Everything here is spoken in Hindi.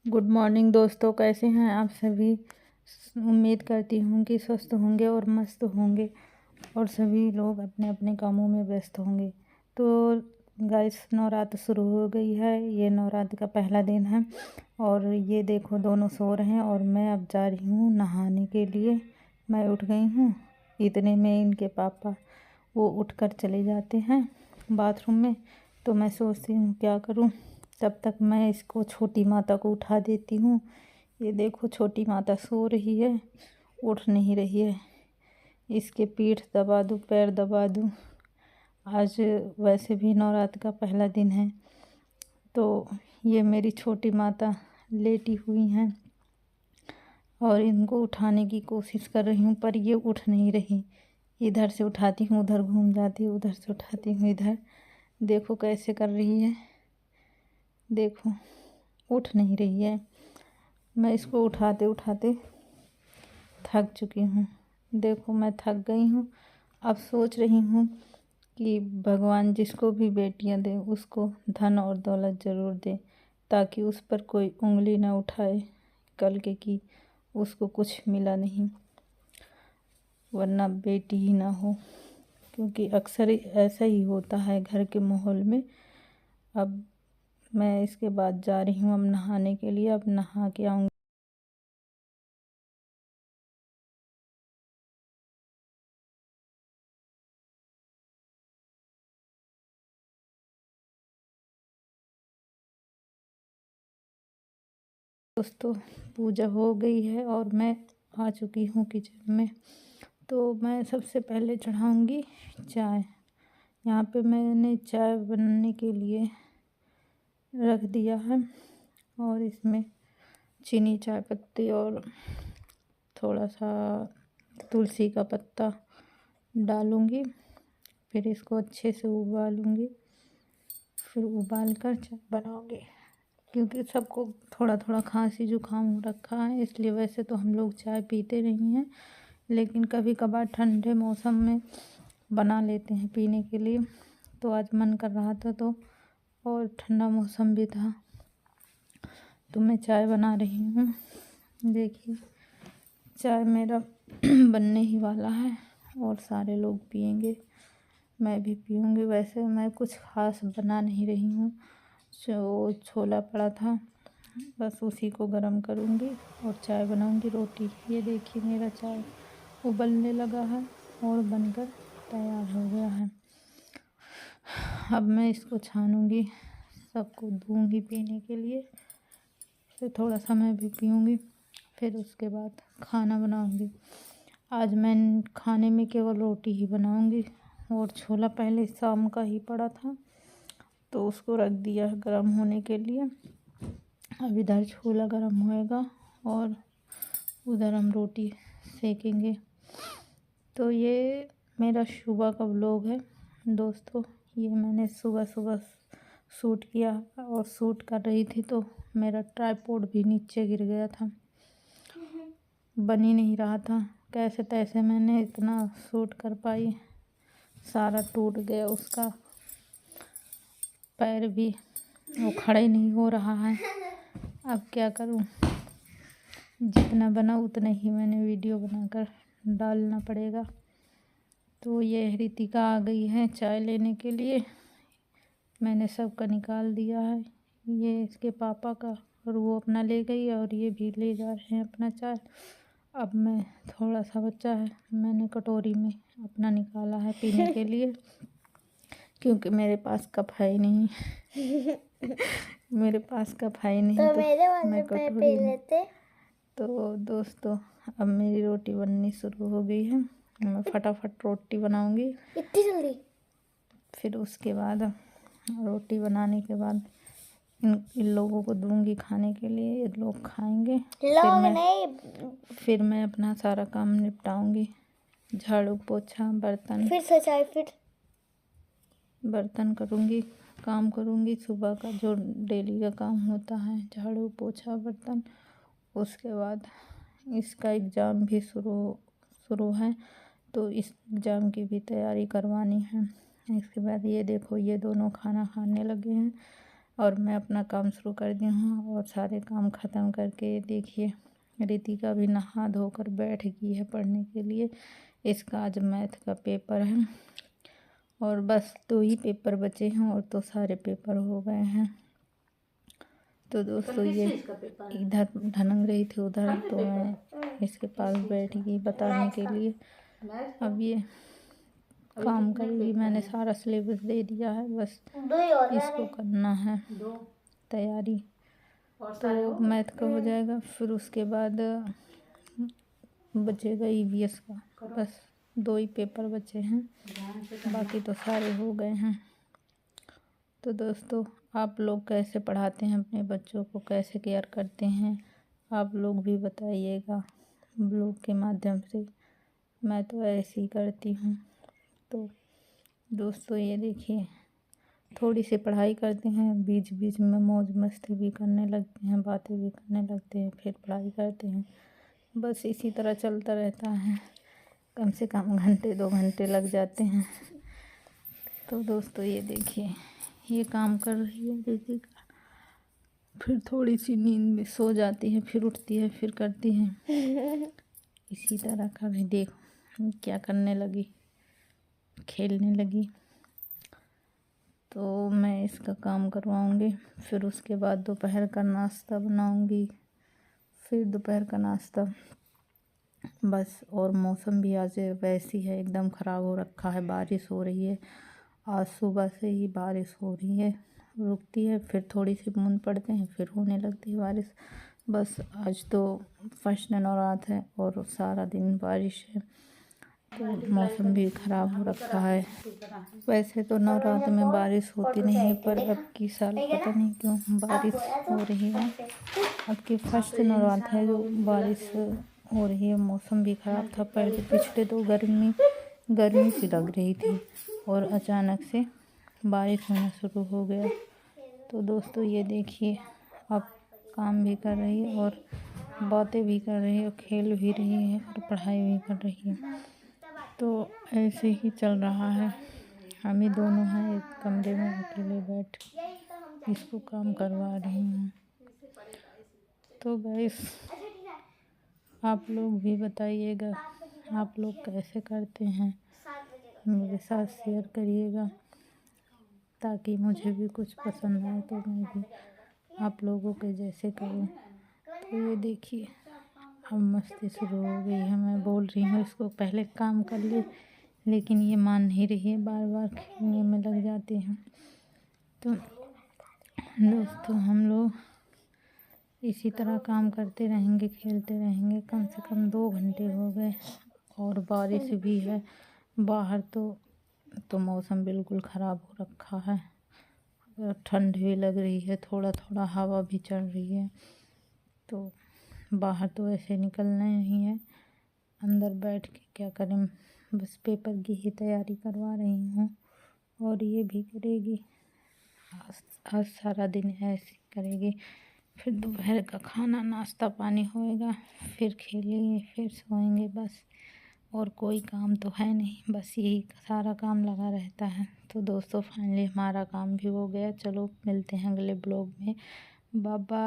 गुड मॉर्निंग दोस्तों, कैसे हैं आप सभी। उम्मीद करती हूँ कि स्वस्थ होंगे और मस्त होंगे और सभी लोग अपने अपने कामों में व्यस्त होंगे। तो गाइस, नवरात्र शुरू हो गई है। ये नवरात्र का पहला दिन है और ये देखो दोनों सो रहे हैं और मैं अब जा रही हूँ नहाने के लिए। मैं उठ गई हूँ, इतने में इनके पापा वो उठकर चले जाते हैं बाथरूम में। तो मैं सोचती हूँ क्या करूँ, तब तक मैं इसको छोटी माता को उठा देती हूँ। ये देखो छोटी माता सो रही है, उठ नहीं रही है। इसके पीठ दबा दूँ, पैर दबा दूँ। आज वैसे भी नवरात्र का पहला दिन है। तो ये मेरी छोटी माता लेटी हुई हैं और इनको उठाने की कोशिश कर रही हूँ, पर ये उठ नहीं रही। इधर से उठाती हूँ उधर घूम जाती हूँ, उधर से उठाती हूँ इधर। देखो कैसे कर रही है, देखो उठ नहीं रही है। मैं इसको उठाते उठाते थक चुकी हूँ। देखो मैं थक गई हूँ। अब सोच रही हूँ कि भगवान जिसको भी बेटियाँ दे उसको धन और दौलत ज़रूर दे, ताकि उस पर कोई उंगली ना उठाए कल के कि उसको कुछ मिला नहीं, वरना बेटी ही ना हो। क्योंकि अक्सर ऐसा ही होता है घर के माहौल में। अब मैं इसके बाद जा रही हूँ अब नहाने के लिए। अब नहा के आऊँगी। दोस्तों, पूजा हो गई है और मैं आ चुकी हूँ किचन में। तो मैं सबसे पहले चढ़ाऊँगी चाय। यहाँ पे मैंने चाय बनाने के लिए रख दिया है और इसमें चीनी, चाय पत्ती और थोड़ा सा तुलसी का पत्ता डालूँगी। फिर इसको अच्छे से उबालूँगी, फिर उबाल कर चाय बनाऊँगी। क्योंकि सबको थोड़ा थोड़ा खांसी जुकाम हो रखा है, इसलिए वैसे तो हम लोग चाय पीते नहीं हैं, लेकिन कभी कभार ठंडे मौसम में बना लेते हैं पीने के लिए। तो आज मन कर रहा था, तो और ठंडा मौसम भी था, तो मैं चाय बना रही हूँ। देखिए चाय मेरा बनने ही वाला है और सारे लोग पियेंगे, मैं भी पीऊँगी। वैसे मैं कुछ ख़ास बना नहीं रही हूँ, जो छोला पड़ा था बस उसी को गरम करूँगी और चाय बनाऊँगी। रोटी, ये देखिए मेरा चाय उबलने लगा है और बनकर तैयार हो गया है। अब मैं इसको छानूँगी, सबको दूँगी पीने के लिए, फिर थोड़ा सा मैं भी पीऊँगी, फिर उसके बाद खाना बनाऊँगी। आज मैं खाने में केवल रोटी ही बनाऊँगी और छोला पहले शाम का ही पड़ा था तो उसको रख दिया है गर्म होने के लिए। अब इधर छोला गर्म होएगा और उधर हम रोटी सेकेंगे। तो ये मेरा सुबह का व्लॉग है दोस्तों। ये मैंने सुबह सुबह शूट किया और शूट कर रही थी तो मेरा ट्राइपॉड भी नीचे गिर गया था, बन ही नहीं रहा था। कैसे तैसे मैंने इतना शूट कर पाई, सारा टूट गया। उसका पैर भी वो खड़ा ही नहीं हो रहा है। अब क्या करूं, जितना बना उतना ही मैंने वीडियो बनाकर डालना पड़ेगा। तो ये रितिका आ गई है चाय लेने के लिए, मैंने सबका निकाल दिया है। ये इसके पापा का, और वो अपना ले गई और ये भी ले जा रहे हैं अपना चाय। अब मैं थोड़ा सा बचा है, मैंने कटोरी में अपना निकाला है पीने के लिए, क्योंकि मेरे पास कप है ही नहीं। मेरे पास कप है ही नहीं, तो मेरे वाले मैं पे कटोरी पी में। लेते। तो दोस्तों, अब मेरी रोटी बननी शुरू हो गई है। मैं फटाफट रोटी बनाऊंगी। इतनी जल्दी? फिर उसके बाद रोटी बनाने के बाद इन लोगों को दूंगी खाने के लिए, ये लोग खाएंगे। फिर मैं अपना सारा काम निपटाऊंगी, झाड़ू पोछा बर्तन, फिर सच्चाई, फिर बर्तन करूंगी, काम करूंगी सुबह का जो डेली का काम होता है, झाड़ू पोछा बर्तन। उसके बाद इसका एग्ज़ाम भी शुरू है, तो इस एग्ज़ाम की भी तैयारी करवानी है। इसके बाद ये देखो ये दोनों खाना खाने लगे हैं। और मैं अपना काम शुरू कर दी हूँ और सारे काम ख़त्म करके देखिए रितिका भी नहा धोकर बैठ गई है पढ़ने के लिए। इसका आज मैथ का पेपर है और बस 2 ही पेपर बचे हैं और तो सारे पेपर हो गए हैं। तो दोस्तों ये इधर ढनंग रही थी उधर, तो मैं इसके पास बैठ गई बताने के लिए। अब ये काम करेगी, मैंने सारा सिलेबस दे दिया है, बस इसको करना है तैयारी। तो मैथ का हो जाएगा, फिर उसके बाद बचेगा EVS का। बस 2 ही पेपर बचे हैं, बाकी तो सारे हो गए हैं। तो दोस्तों आप लोग कैसे पढ़ाते हैं अपने बच्चों को, कैसे केयर करते हैं, आप लोग भी बताइएगा ब्लॉग के माध्यम से। मैं तो ऐसे ही करती हूँ। तो दोस्तों ये देखिए थोड़ी सी पढ़ाई करते हैं, बीच बीच में मौज मस्ती भी करने लगते हैं, बातें भी करने लगते हैं, फिर पढ़ाई करते हैं। बस इसी तरह चलता रहता है, कम से कम घंटे 2 घंटे लग जाते हैं। तो दोस्तों ये देखिए ये काम कर रही है रितिका, फिर थोड़ी सी नींद में सो जाती है, फिर उठती है, फिर करती है। इसी तरह का भी देखो क्या करने लगी, खेलने लगी। तो मैं इसका काम करवाऊँगी, फिर उसके बाद दोपहर का नाश्ता बनाऊँगी, फिर दोपहर का नाश्ता बस। और मौसम भी आज वैसी है, एकदम ख़राब हो रखा है, बारिश हो रही है। आज सुबह से ही बारिश हो रही है, रुकती है फिर थोड़ी सी बूंद पड़ते हैं, फिर होने लगती है बारिश। बस आज तो फर्स्ट नवरात है और सारा दिन बारिश है, तो मौसम भी ख़राब हो रखा है। वैसे तो नवरात्र में बारिश होती नहीं है, पर अब की साल पता नहीं क्यों बारिश हो रही है। अब की फर्स्ट नवरात्र है जो बारिश हो रही है। मौसम भी ख़राब था, पहले पिछले तो गर्मी सी लग रही थी और अचानक से बारिश होना शुरू हो गया। तो दोस्तों ये देखिए अब काम भी कर रही है और बातें भी कर रही है और खेल भी रही है और पढ़ाई भी कर रही है। तो ऐसे ही चल रहा है। हम ही दोनों हैं एक कमरे में अकेले बैठ इसको काम करवा रही हूँ। तो गाइस आप लोग भी बताइएगा आप लोग कैसे करते हैं, मेरे साथ शेयर करिएगा ताकि मुझे भी कुछ पसंद आए तो मैं भी आप लोगों के जैसे करूँ। तो ये देखिए अब मस्ती शुरू हो गई है। मैं बोल रही हूँ इसको पहले काम कर ले, लेकिन ये मान नहीं रही है, बार बार खेलने में लग जाती है। तो दोस्तों हम लोग इसी तरह काम करते रहेंगे, खेलते रहेंगे। कम से कम 2 घंटे हो गए और बारिश भी है बाहर। तो मौसम बिल्कुल ख़राब हो रखा है, ठंड भी लग रही है, थोड़ा थोड़ा हवा भी चल रही है। तो बाहर तो ऐसे निकलना नहीं है, अंदर बैठ के क्या करें, बस पेपर की ही तैयारी करवा रही हूँ और ये भी करेगी। आज सारा दिन ऐसे करेगी, फिर दोपहर का खाना नाश्ता पानी होएगा, फिर खेलेंगे, फिर सोएंगे बस। और कोई काम तो है नहीं, बस यही सारा काम लगा रहता है। तो दोस्तों फाइनली हमारा काम भी हो गया। चलो मिलते हैं अगले ब्लॉग में। Bye bye.